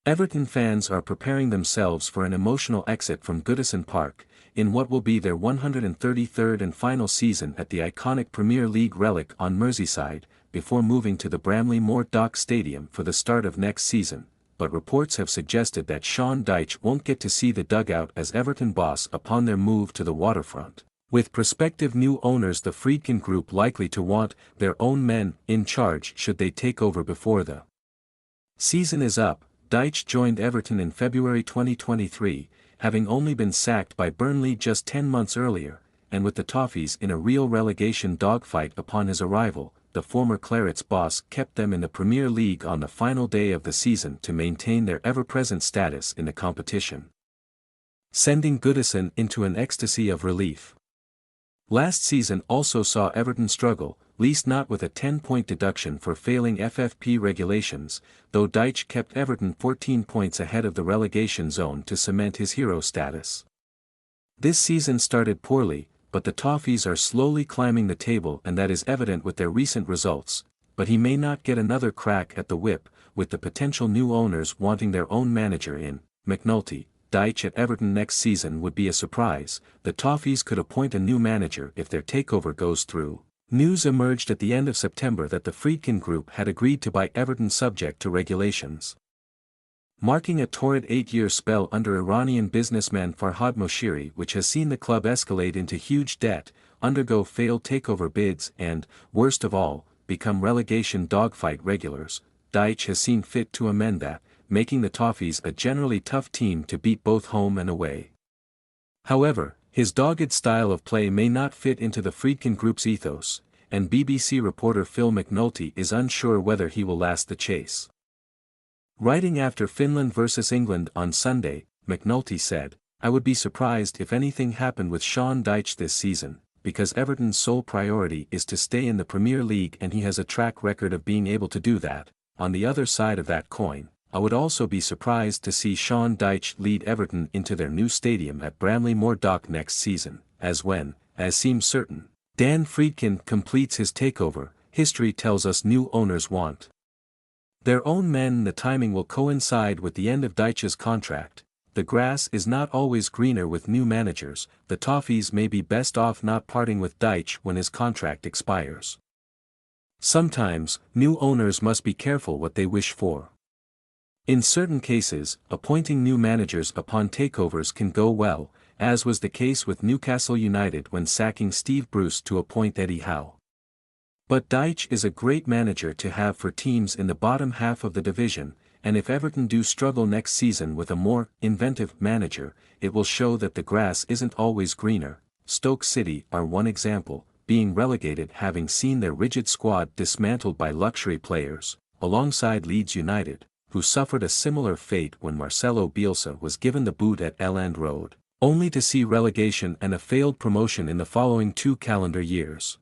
Everton fans are preparing themselves for an emotional exit from Goodison Park, in what will be their 133rd and final season at the iconic Premier League relic on Merseyside, before moving to the Bramley-Moore Dock Stadium for the start of next season, but reports have suggested that Sean Dyche won't get to see the dugout as Everton boss upon their move to the waterfront, with prospective new owners the Friedkin Group likely to want their own men in charge should they take over before the season is up. Dyche joined Everton in February 2023, having only been sacked by Burnley just 10 months earlier, and with the Toffees in a real relegation dogfight upon his arrival, the former Clarets boss kept them in the Premier League on the final day of the season to maintain their ever-present status in the competition, sending Goodison into an ecstasy of relief. Last season also saw Everton struggle, least not with a 10-point deduction for failing FFP regulations, though Dyche kept Everton 14 points ahead of the relegation zone to cement his hero status. This season started poorly, but the Toffees are slowly climbing the table, and that is evident with their recent results, but he may not get another crack at the whip, with the potential new owners wanting their own manager in McNulty. Dyche at Everton next season would be a surprise. The Toffees could appoint a new manager if their takeover goes through. News emerged at the end of September that the Friedkin Group had agreed to buy Everton subject to regulations, marking a torrid 8-year spell under Iranian businessman Farhad Moshiri, which has seen the club escalate into huge debt, undergo failed takeover bids and, worst of all, become relegation dogfight regulars. Dyche has seen fit to amend that, making the Toffees a generally tough team to beat both home and away. However, his dogged style of play may not fit into the Friedkin Group's ethos, and BBC reporter Phil McNulty is unsure whether he will last the chase. Writing after Finland vs England on Sunday, McNulty said, "I would be surprised if anything happened with Sean Dyche this season, because Everton's sole priority is to stay in the Premier League and he has a track record of being able to do that. On the other side of that coin, I would also be surprised to see Sean Dyche lead Everton into their new stadium at Bramley-Moore Dock next season, as seems certain, Dan Friedkin completes his takeover. History tells us new owners want their own men, and the timing will coincide with the end of Dyche's contract. The grass is not always greener with new managers. The Toffees may be best off not parting with Dyche when his contract expires. Sometimes, new owners must be careful what they wish for. In certain cases, appointing new managers upon takeovers can go well, as was the case with Newcastle United when sacking Steve Bruce to appoint Eddie Howe. But Dyche is a great manager to have for teams in the bottom half of the division, and if Everton do struggle next season with a more inventive manager, it will show that the grass isn't always greener. Stoke City are one example, being relegated having seen their rigid squad dismantled by luxury players, alongside Leeds United, who suffered a similar fate when Marcelo Bielsa was given the boot at Elland Road, only to see relegation and a failed promotion in the following 2 calendar years.